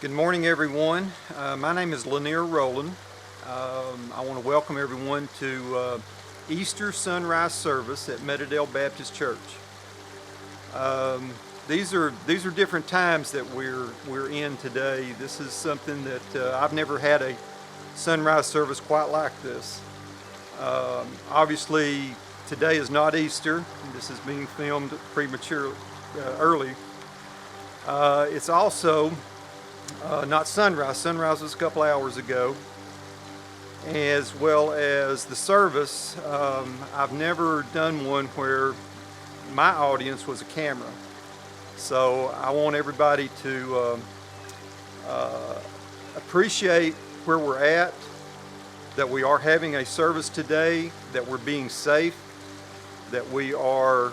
Good morning, everyone. My name is Lanier, Roland. I want to welcome everyone to Easter sunrise service at Meadowdale Baptist Church. These are different times that we're in today. This is something that I've never had a sunrise service quite like this. Obviously, today is not Easter. This is being filmed early. It's also not sunrise. Sunrise was a couple hours ago. As well as the service, I've never done one where my audience was a camera. So I want everybody to appreciate where we're at, that we are having a service today, that we're being safe, that we are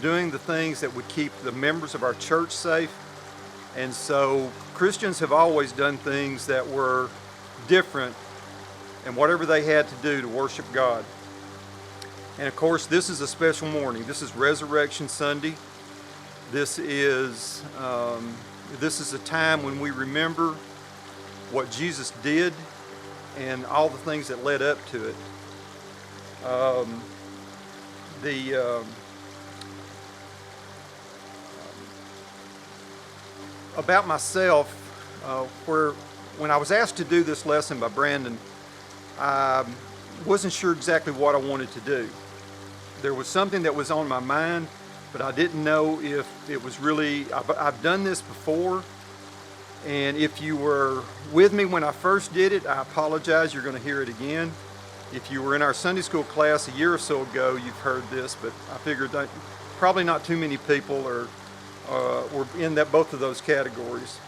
doing the things that would keep the members of our church safe. And so Christians have always done things that were different and whatever they had to do to worship God. And of course, this is a special morning. This is Resurrection Sunday. This is a time when we remember what Jesus did and all the things that led up to it. About myself, when I was asked to do this lesson by Brandon, I wasn't sure exactly what I wanted to do. There was something that was on my mind, but I didn't know if it was really, I've done this before, and if you were with me when I first did it, I apologize, you're going to hear it again. If you were in our Sunday school class a year or so ago, you've heard this, but I figured that probably not too many people were in both of those categories.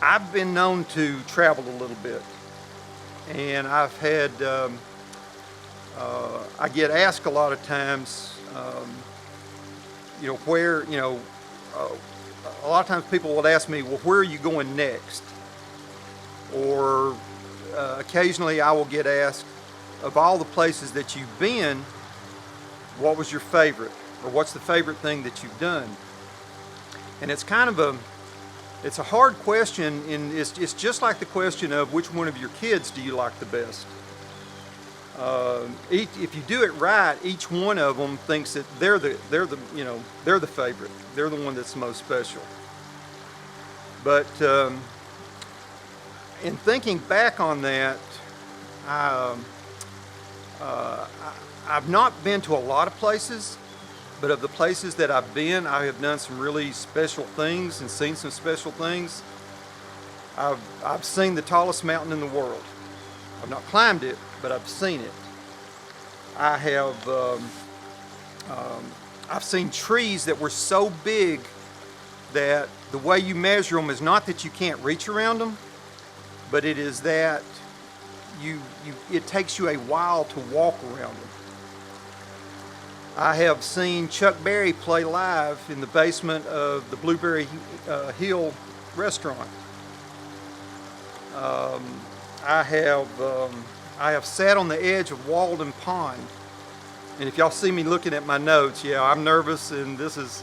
I've been known to travel a little bit, and I've had, I get asked a lot of times, a lot of times people will ask me, well, where are you going next? Or occasionally I will get asked, of all the places that you've been, what was your favorite? Or what's the favorite thing that you've done? And it's kind of it's a hard question, and it's just like the question of which one of your kids do you like the best. If you do it right, each one of them thinks that they're the favorite. They're the one that's the most special. But in thinking back on that, I've not been to a lot of places, but of the places that I've been, I have done some really special things and seen some special things. I've seen the tallest mountain in the world. I've not climbed it, but I've seen it. I have I've seen trees that were so big that the way you measure them is not that you can't reach around them, but it is that it takes you a while to walk around them. I have seen Chuck Berry play live in the basement of the Blueberry Hill restaurant. I have sat on the edge of Walden Pond, and if y'all see me looking at my notes, yeah, I'm nervous, and this is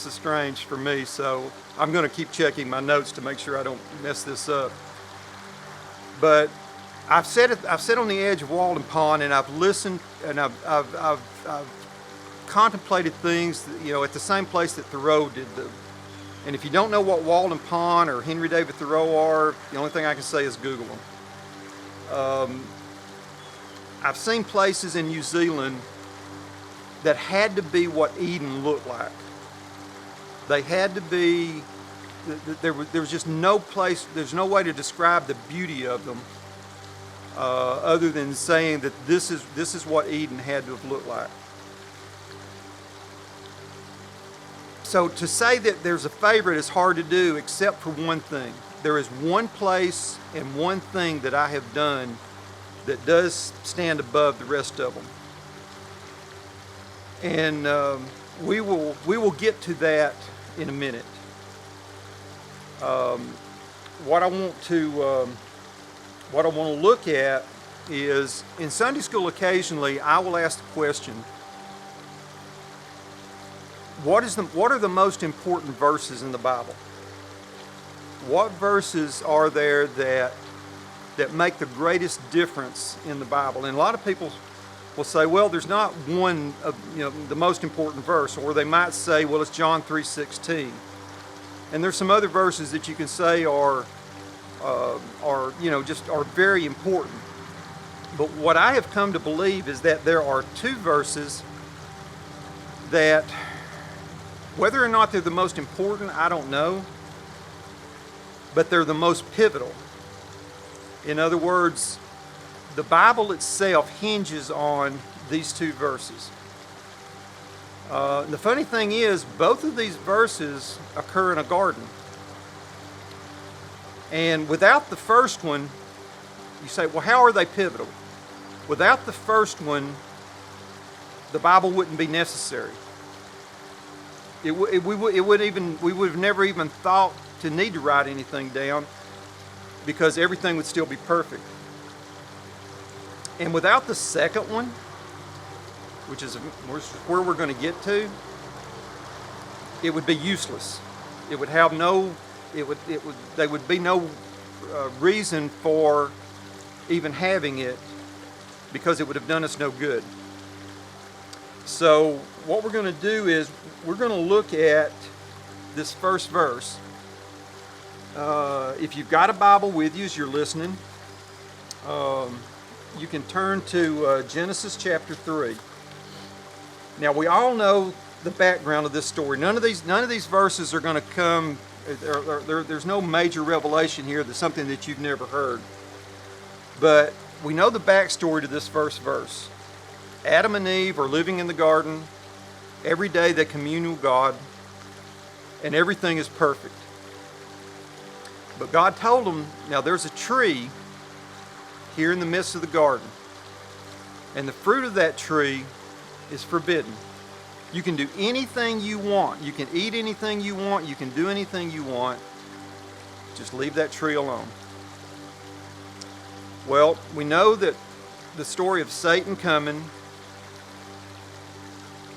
strange for me. So I'm going to keep checking my notes to make sure I don't mess this up. But I've sat on the edge of Walden Pond, and I've listened, and I've contemplated things, at the same place that Thoreau did. And if you don't know what Walden Pond or Henry David Thoreau are, the only thing I can say is Google them. I've seen places in New Zealand that had to be what Eden looked like. They had to be. There was just no place. There's no way to describe the beauty of them. Other than saying that this is what Eden had to have looked like. So to say that there's a favorite is hard to do, except for one thing. There is one place and one thing that I have done that does stand above the rest of them. And we will get to that in a minute. What I want to look at is, in Sunday school occasionally I will ask the question, what are the most important verses in the Bible? What verses are there that make the greatest difference in the Bible? And a lot of people will say, well, there's not one of, the most important verse, or they might say, well, it's John 3:16. And there's some other verses that you can say are very important. But what I have come to believe is that there are two verses that, whether or not they're the most important, I don't know, but they're the most pivotal. In other words, the Bible itself hinges on these two verses. The funny thing is, both of these verses occur in a garden. And without the first one, you say, well, how are they pivotal? Without the first one, the Bible wouldn't be necessary. We would have never even thought to need to write anything down, because everything would still be perfect. And without the second one, which is where we're going to get to, it would be useless. It would have there would be no reason for even having it, because it would have done us no good. So what we're going to do is we're going to look at this first verse. If you've got a Bible with you as you're listening, you can turn to Genesis chapter 3. Now, we all know the background of this story. None of these verses are going to come. There's no major revelation here. That's something that you've never heard. But we know the backstory to this first verse. Adam and Eve are living in the garden. Every day they commune with God, and everything is perfect. But God told them, now there's a tree here in the midst of the garden, and the fruit of that tree is forbidden. You can do anything you want. You can eat anything you want. You can do anything you want. Just leave that tree alone. Well, we know that the story of Satan coming,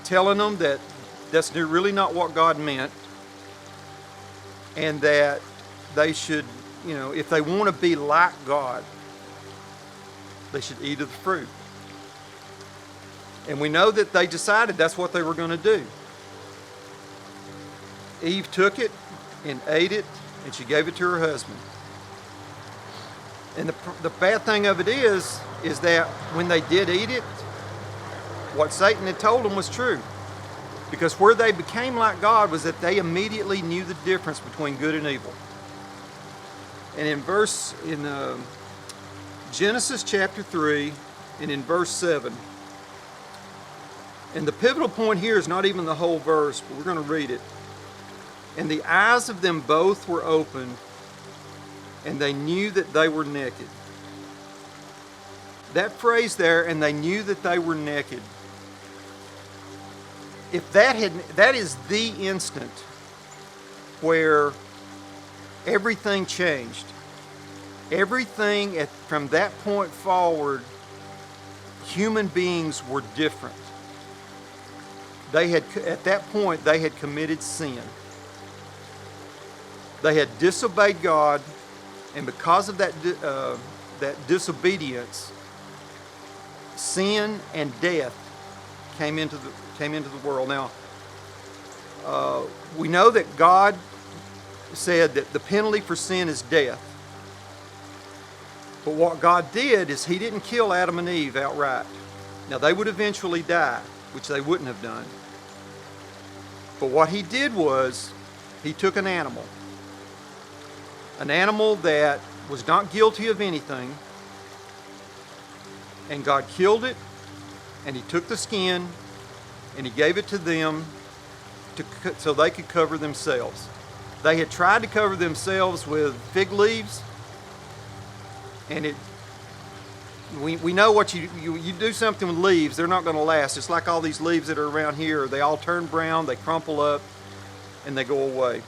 telling them that that's really not what God meant, and that they should, if they want to be like God, they should eat of the fruit. And we know that they decided that's what they were going to do. Eve took it and ate it, and she gave it to her husband. And the bad thing of it is that when they did eat it, what Satan had told them was true. Because where they became like God was that they immediately knew the difference between good and evil. And in Genesis chapter 3 and in verse 7, and the pivotal point here is not even the whole verse, but we're going to read it. And the eyes of them both were opened, and they knew that they were naked. That phrase there, and they knew that they were naked, if that is the instant where everything changed. Everything from that point forward, human beings were different. At that point, they had committed sin. They had disobeyed God, and because of that disobedience, sin and death came into the world. Now, we know that God said that the penalty for sin is death. But what God did is He didn't kill Adam and Eve outright. Now, they would eventually die, which they wouldn't have done. But what He did was He took an animal that was not guilty of anything, and God killed it, and He took the skin, and He gave it to them so they could cover themselves. They had tried to cover themselves with fig leaves, and we know what you do something with leaves, they're not going to last. It's like all these leaves that are around here. They all turn brown, they crumple up, and they go away.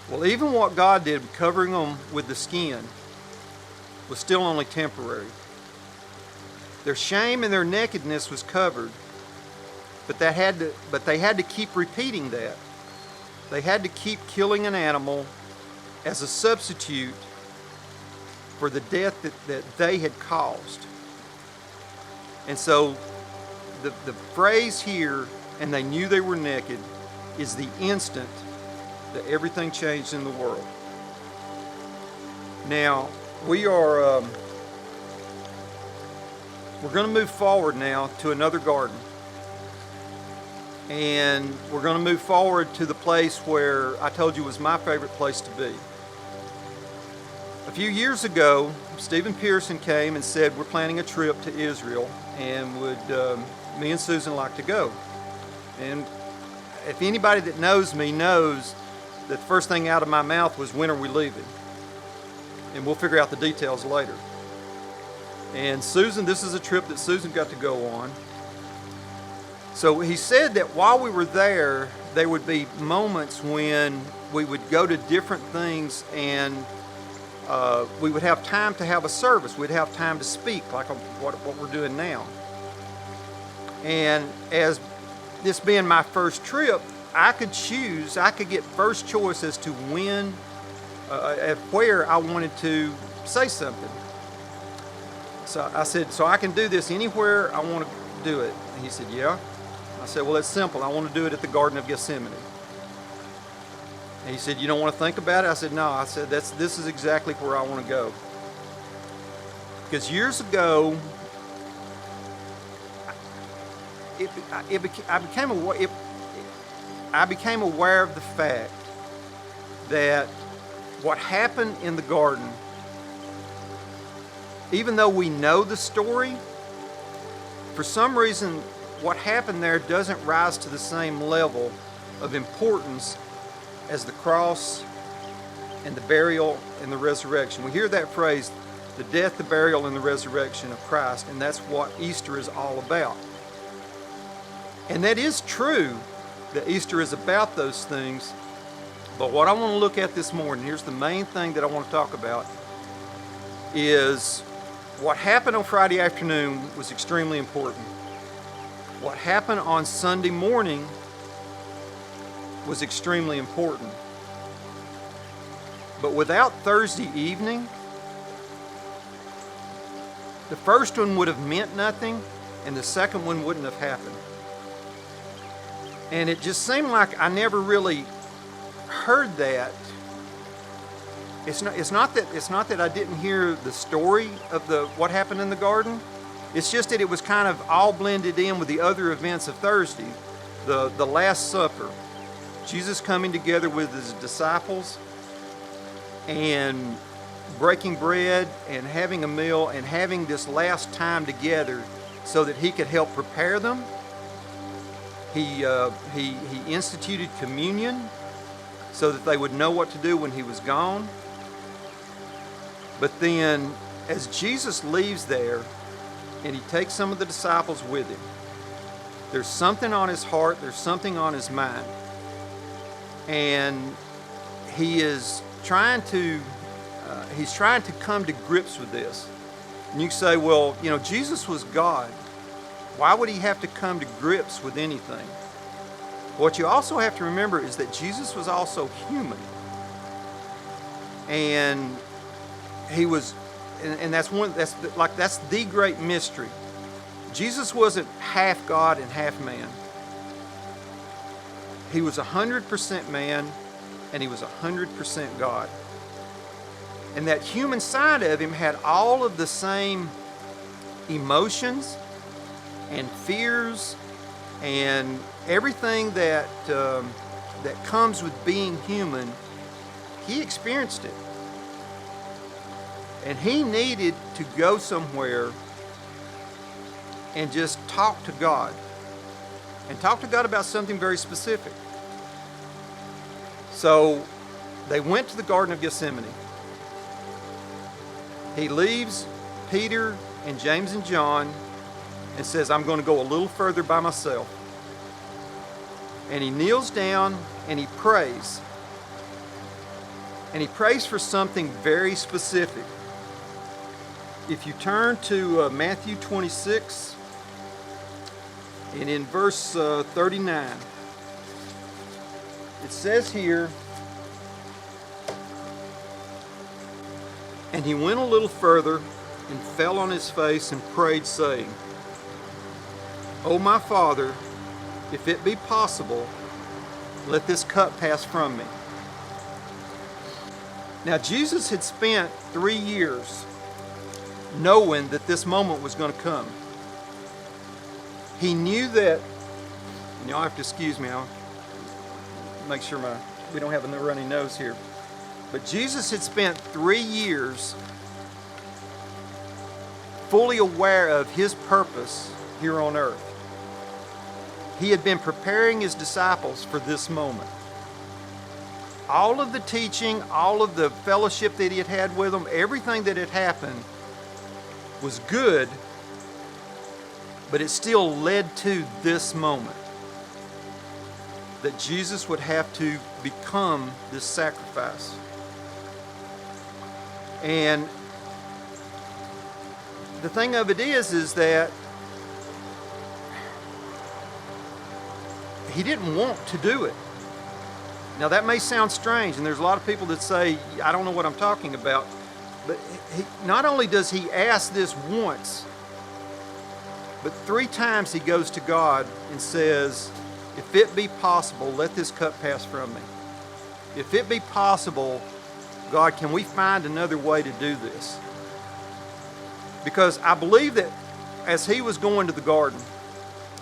Well, even what God did, covering them with the skin, was still only temporary. Their shame and their nakedness was covered, But they had to keep repeating that. They had to keep killing an animal as a substitute for the death that they had caused. And so the phrase here, and they knew they were naked, is the instant that everything changed in the world. Now, we're going to move forward now to another garden. And we're going to move forward to the place where I told you was my favorite place to be. A few years ago, Stephen Pearson came and said, we're planning a trip to Israel, and would me and Susan like to go? And if anybody that knows me knows that the first thing out of my mouth was, when are we leaving? And we'll figure out the details later. And Susan, this is a trip that Susan got to go on. So he said that while we were there would be moments when we would go to different things, and we would have time to have a service. We'd have time to speak, like what we're doing now. And as this being my first trip, I could get first choice as to when, where I wanted to say something. So I said, so I can do this anywhere I want to do it? And he said, yeah. I said, well, it's simple. I want to do it at the Garden of Gethsemane. And he said, you don't want to think about it? I said, no. I said, this is exactly where I want to go. Because years ago, I became aware of the fact that what happened in the garden, even though we know the story, for some reason, what happened there doesn't rise to the same level of importance as the cross and the burial and the resurrection. We hear that phrase, the death, the burial, and the resurrection of Christ, and that's what Easter is all about. And that is true, that Easter is about those things. But what I want to look at this morning, here's the main thing that I want to talk about, is what happened on Friday afternoon was extremely important. What happened on Sunday morning was extremely important. But without Thursday evening, the first one would have meant nothing, and the second one wouldn't have happened. And it just seemed like I never really heard that. It's not that I didn't hear the story of what happened in the garden. It's just that it was kind of all blended in with the other events of Thursday. The Last Supper, Jesus coming together with his disciples and breaking bread and having a meal and having this last time together so that he could help prepare them. He instituted communion so that they would know what to do when he was gone. But then as Jesus leaves there and he takes some of the disciples with him, there's something on his heart, there's something on his mind. And he is trying to come to grips with this. And you say, well, Jesus was God. Why would he have to come to grips with anything? What you also have to remember is that Jesus was also human. And he was, and that's the great mystery. Jesus wasn't half God and half man. He was 100% man and he was 100% God. And that human side of him had all of the same emotions and fears and everything that comes with being human. He experienced it. And he needed to go somewhere and just talk to God. And talk to God about something very specific. So they went to the Garden of Gethsemane. He leaves Peter and James and John and says, I'm going to go a little further by myself. And he kneels down and he prays. And he prays for something very specific. If you turn to Matthew 26, And in verse 39, it says here, "And he went a little further and fell on his face and prayed, saying, O my Father, if it be possible, let this cup pass from me." Now, Jesus had spent 3 years knowing that this moment was going to come. He knew that, and y'all have to excuse me, I'll make sure we don't have a runny nose here. But Jesus had spent 3 years fully aware of his purpose here on earth. He had been preparing his disciples for this moment. All of the teaching, all of the fellowship that he had had with them, everything that had happened was good, but it still led to this moment that Jesus would have to become this sacrifice. And the thing of it is that he didn't want to do it. Now that may sound strange, and there's a lot of people that say, I don't know what I'm talking about, but not only does he ask this once, but 3 times he goes to God and says, if it be possible, let this cup pass from me. If it be possible, God, can we find another way to do this? Because I believe that as he was going to the garden,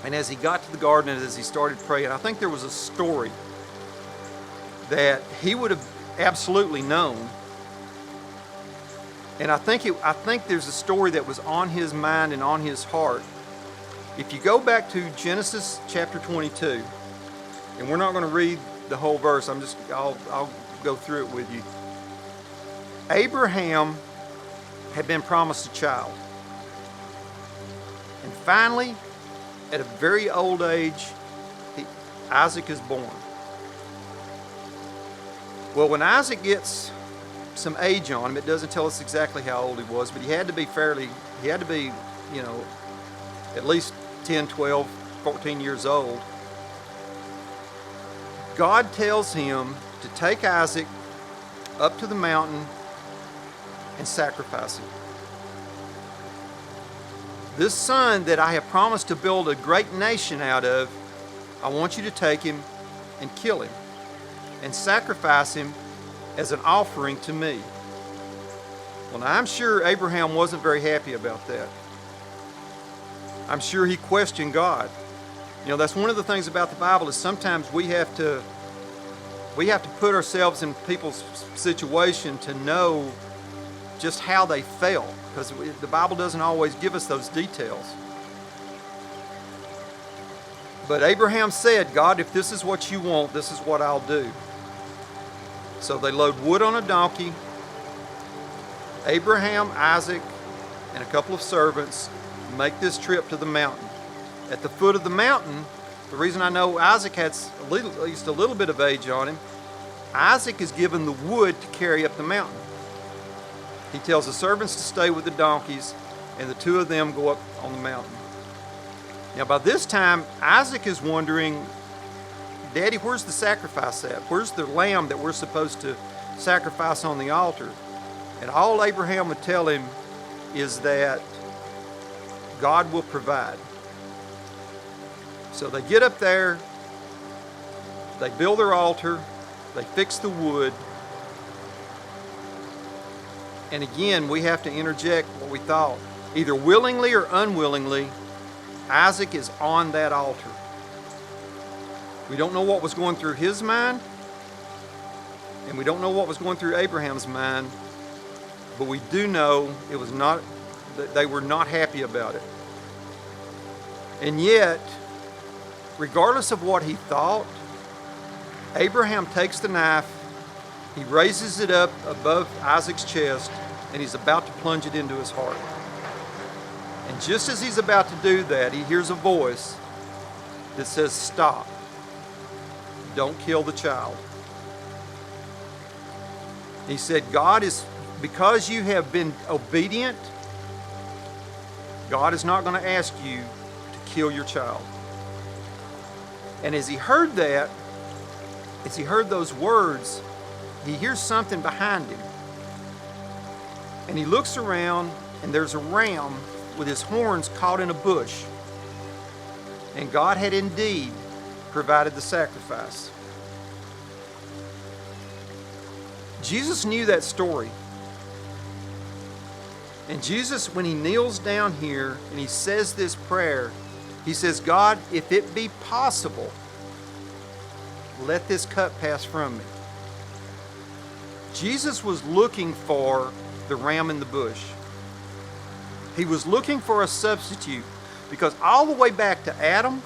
and as he got to the garden and as he started praying, I think there was a story that he would have absolutely known. And I think there's a story that was on his mind and on his heart. If you go back to Genesis chapter 22, and we're not going to read the whole verse, I'll go through it with you. Abraham had been promised a child. And finally, at a very old age, Isaac is born. Well, when Isaac gets some age on him, it doesn't tell us exactly how old he was, but he had to be, at least 10, 12, 14 years old. God tells him to take Isaac up to the mountain and sacrifice him. This son that I have promised to build a great nation out of, I want you to take him and kill him and sacrifice him as an offering to me. Well, now I'm sure Abraham wasn't very happy about that. I'm sure he questioned God. That's one of the things about the Bible is sometimes we have to put ourselves in people's situation to know just how they felt, because the Bible doesn't always give us those details. But Abraham said, God, if this is what you want, this is what I'll do. So they load wood on a donkey. Abraham, Isaac, and a couple of servants make this trip to the mountain. At the foot of the mountain, the reason I know Isaac has at least a little bit of age on him, Isaac is given the wood to carry up the mountain. He tells the servants to stay with the donkeys, and the 2 of them go up on the mountain. Now by this time, Isaac is wondering, Daddy, where's the sacrifice at? Where's the lamb that we're supposed to sacrifice on the altar? And all Abraham would tell him is that God will provide. So they get up there, they build their altar, they fix the wood. And again, we have to interject what we thought. Either willingly or unwillingly, Isaac is on that altar. We don't know what was going through his mind, and we don't know what was going through Abraham's mind, but we do know that they were not happy about it. And yet, regardless of what he thought, Abraham takes the knife, he raises it up above Isaac's chest, and he's about to plunge it into his heart. And just as he's about to do that, he hears a voice that says, stop. Don't kill the child. He said, because you have been obedient, God is not going to ask you to kill your child. And as he heard that, as he heard those words, he hears something behind him. And he looks around, and there's a ram with his horns caught in a bush. And God had indeed provided the sacrifice. Jesus knew that story. And Jesus, when he kneels down here and he says this prayer, he says, God, if it be possible, let this cup pass from me. Jesus was looking for the ram in the bush. He was looking for a substitute because all the way back to Adam,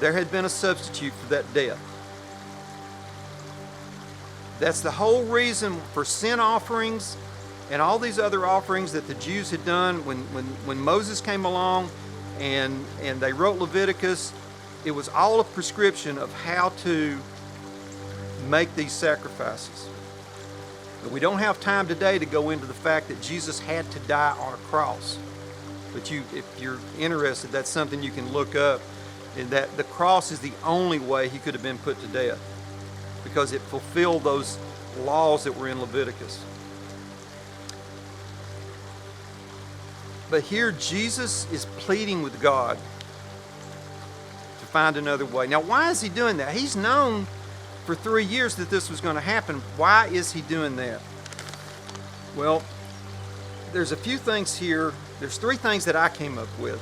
there had been a substitute for that death. That's the whole reason for sin offerings and all these other offerings that the Jews had done when Moses came along and they wrote Leviticus. It was all a prescription of how to make these sacrifices. But we don't have time today to go into the fact that Jesus had to die on a cross. But if you're interested, that's something you can look up, and that the cross is the only way he could have been put to death, because it fulfilled those laws that were in Leviticus. But here Jesus is pleading with God to find another way. Now, why is he doing that? He's known for 3 years that this was going to happen. Why is he doing that? Well, there's a few things here. There's 3 things that I came up with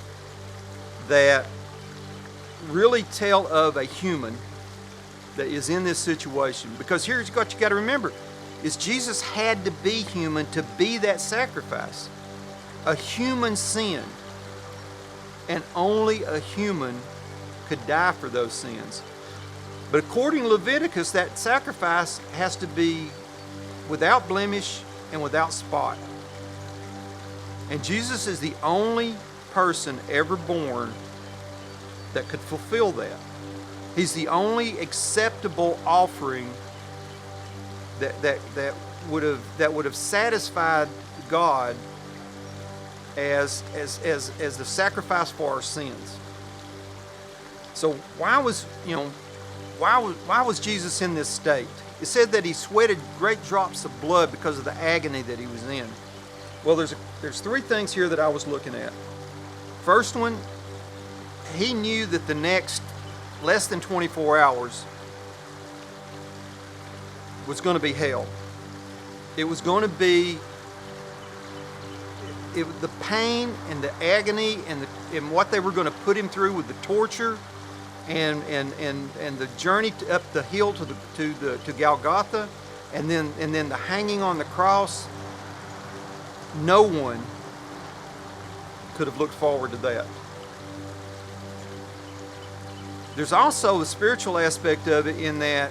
that really tell of a human that is in this situation. Because here's what you got to remember, is Jesus had to be human to be that sacrifice. A human sinned, and only a human could die for those sins. But according to Leviticus, that sacrifice has to be without blemish and without spot. And Jesus is the only person ever born that could fulfill that. He's the only acceptable offering that would have satisfied God as the sacrifice for our sins. So why was Jesus in this state? It said that he sweated great drops of blood because of the agony that he was in. Well, there's 3 things here that I was looking at. First one, he knew that the next less than 24 hours was going to be hell. It was going to be the pain and the agony and what they were going to put him through with the torture and the journey up the hill to Golgotha, and then the hanging on the cross. No one could have looked forward to that. There's also the spiritual aspect of it, in that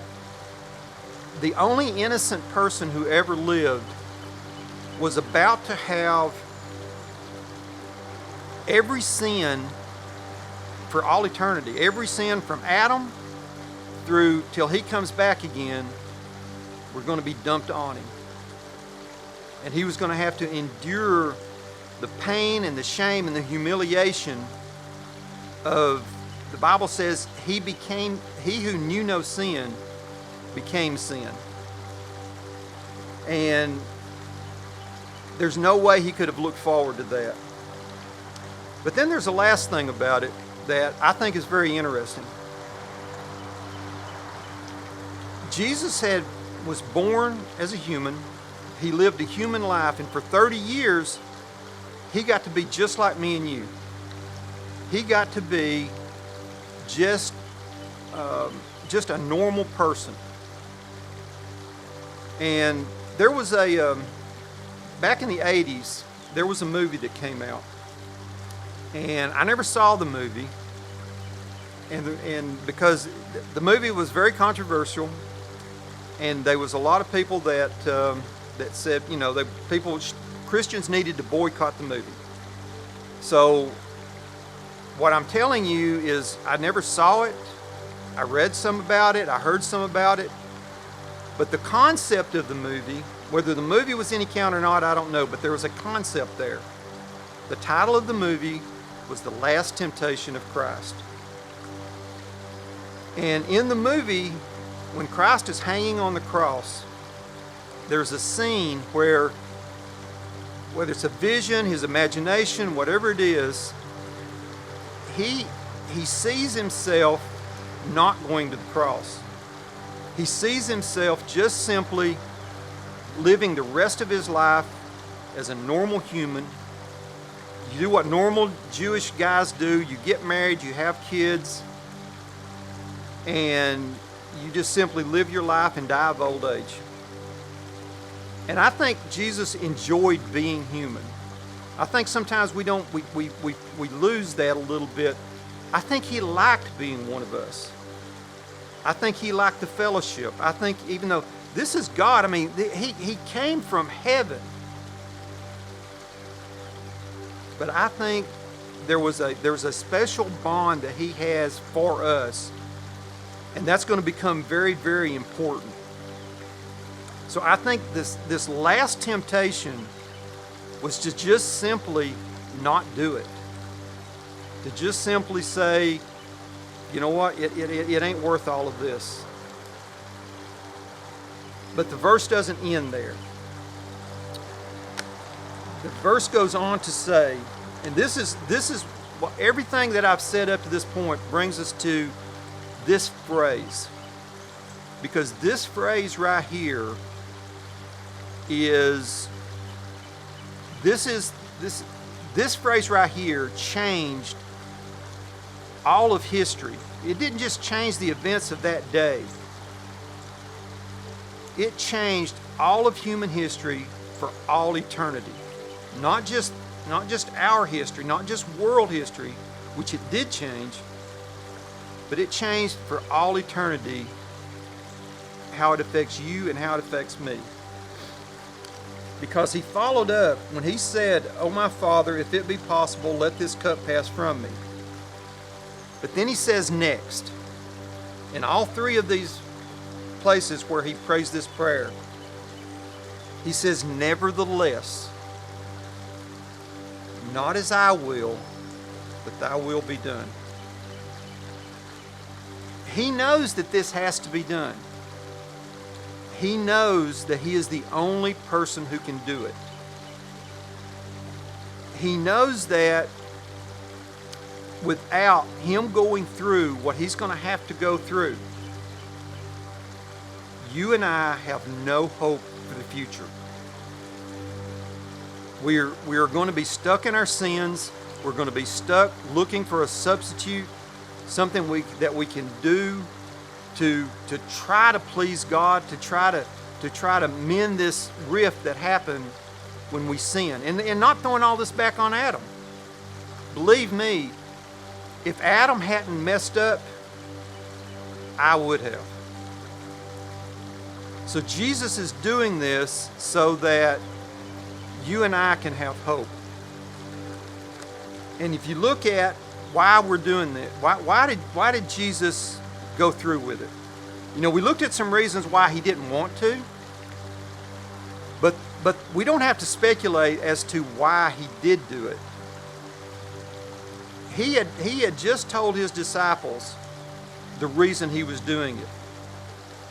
the only innocent person who ever lived was about to have every sin for all eternity. Every sin from Adam through till he comes back again, we're going to be dumped on him. And he was going to have to endure the pain and the shame and the humiliation of, the Bible says, he who knew no sin became sin. And there's no way he could have looked forward to that. But then there's the last thing about it that I think is very interesting. Jesus was born as a human. He lived a human life, and for 30 years, he got to be just like me and you. He got to be just a normal person. And there was back in the 80s, there was a movie that came out. And I never saw the movie, and because the movie was very controversial, and there was a lot of people that said, Christians needed to boycott the movie. So what I'm telling you is, I never saw it. I read some about it. I heard some about it. But the concept of the movie, whether the movie was any count or not, I don't know, but there was a concept there. The title of the movie was The Last Temptation of Christ. And in the movie, when Christ is hanging on the cross, there's a scene where, whether it's a vision, his imagination, whatever it is, he sees himself not going to the cross. He sees himself just simply living the rest of his life as a normal human. You do what normal Jewish guys do. You get married, you have kids, and you just simply live your life and die of old age. And I think Jesus enjoyed being human. I think sometimes we lose that a little bit. I think he liked being one of us. I think he liked the fellowship. I think even though this is God, I mean, he came from heaven. But I think there was a special bond that he has for us, and that's going to become very, very important. So I think this last temptation was to just simply not do it. To just simply say, you know what, it ain't worth all of this. But the verse doesn't end there. The verse goes on to say, and this is well, everything that I've said up to this point brings us to this phrase. Because this phrase right here this phrase right here changed all of history. It didn't just change the events of that day. It changed all of human history for all eternity. Not just our history, not just world history, which it did change, but it changed for all eternity how it affects you and how it affects me. Because he followed up when he said, "Oh my Father, if it be possible, let this cup pass from me." But then he says next, in all three of these places where he prays this prayer, he says, "Nevertheless, not as I will, but thy will be done." He knows that this has to be done. He knows that he is the only person who can do it. He knows that without him going through what he's going to have to go through, you and I have no hope for the future. We are going to be stuck in our sins. We're going to be stuck looking for a substitute, something that we can do to try to please God, to try to mend this rift that happened when we sin. And not throwing all this back on Adam. Believe me, if Adam hadn't messed up, I would have. So Jesus is doing this so that you and I can have hope. And if you look at why we're doing this, why did Jesus go through with it? You know, we looked at some reasons why he didn't want to, but we don't have to speculate as to why he did do it. He had just told his disciples the reason he was doing it.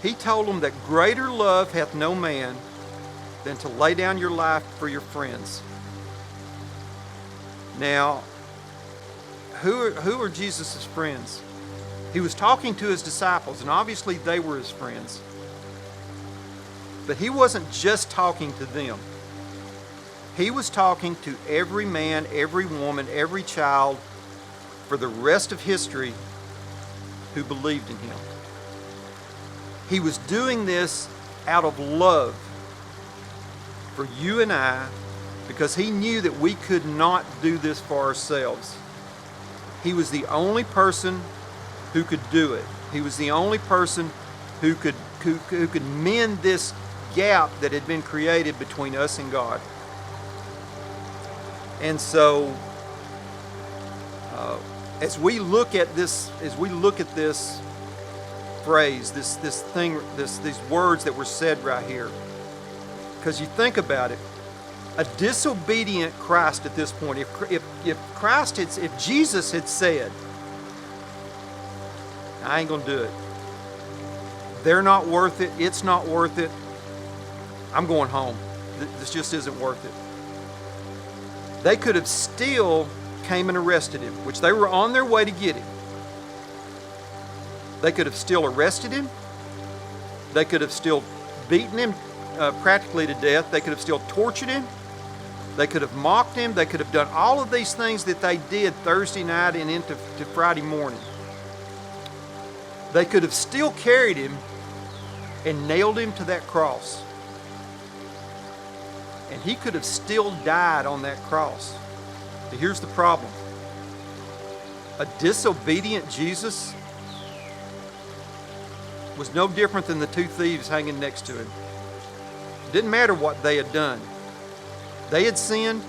He told them that greater love hath no man than to lay down your life for your friends. Now, who are Jesus' friends? He was talking to his disciples, and obviously they were his friends. But he wasn't just talking to them. He was talking to every man, every woman, every child for the rest of history who believed in him. He was doing this out of love for you and I, because he knew that we could not do this for ourselves. He was the only person who could do it. He was the only person who could mend this gap that had been created between us and God. And so, as we look at this phrase, these words that were said right here, because you think about it, a disobedient Christ at this point, if Jesus had said, I ain't going to do it. They're not worth it. It's not worth it. I'm going home. This just isn't worth it. They could have still came and arrested him, which they were on their way to get him. They could have still arrested him. They could have still beaten him practically to death. They could have still tortured him. They could have mocked him. They could have done all of these things that they did Thursday night and into Friday morning. They could have still carried him and nailed him to that cross. And he could have still died on that cross. But here's the problem. A disobedient Jesus was no different than the two thieves hanging next to him. It didn't matter what they had done. They had sinned,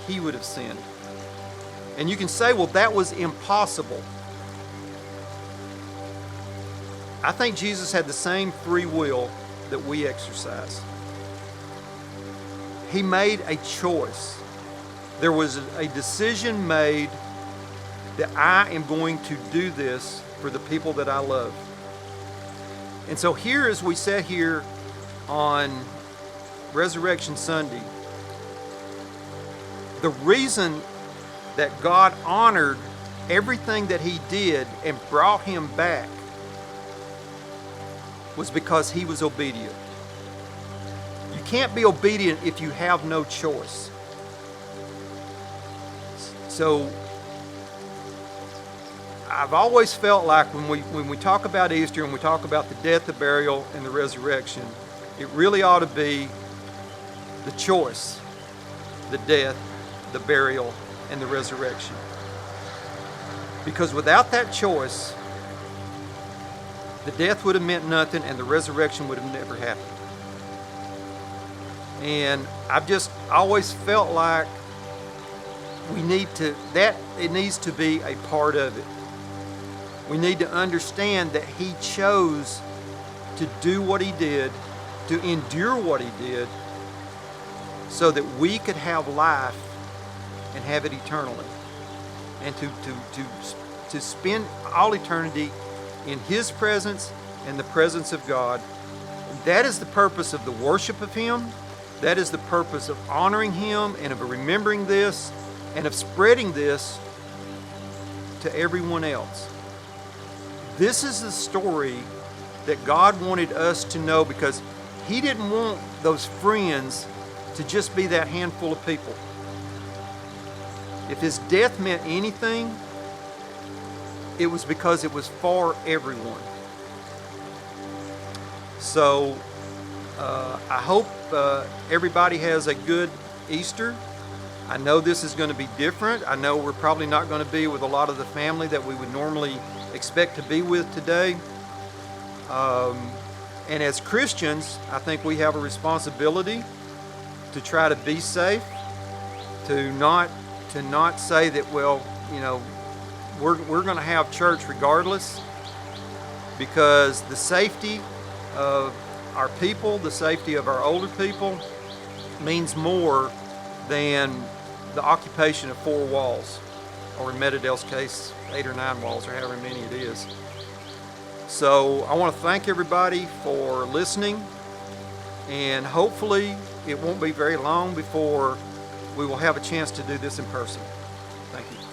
he would have sinned. And you can say, well, that was impossible. I think Jesus had the same free will that we exercise. He made a choice. There was a decision made that I am going to do this for the people that I love. And so here, as we sat here on Resurrection Sunday, the reason that God honored everything that he did and brought him back was because he was obedient. You can't be obedient if you have no choice. So I've always felt like when we talk about Easter and we talk about the death, the burial, and the resurrection, it really ought to be the choice, the death, the burial, and the resurrection. Because without that choice, the death would have meant nothing and the resurrection would have never happened. And I've just always felt like it needs to be a part of it. We need to understand that he chose to do what he did, to endure what he did, so that we could have life and have it eternally. And to spend all eternity in his presence and the presence of God. And that is the purpose of the worship of him. That is the purpose of honoring him and of remembering this and of spreading this to everyone else. This is the story that God wanted us to know, because he didn't want those friends to just be that handful of people. If his death meant anything, it was because it was for everyone. So I hope everybody has a good Easter. I know this is going to be different. I know we're probably not going to be with a lot of the family that we would normally expect to be with today. And as Christians, I think we have a responsibility to try to be safe, to not say that, well, you know, we're going to have church regardless, because the safety of our people, the safety of our older people, means more than the occupation of 4 walls, or in Meadowdale's case, 8 or 9 walls, or however many it is. So I want to thank everybody for listening, and hopefully it won't be very long before we will have a chance to do this in person. Thank you.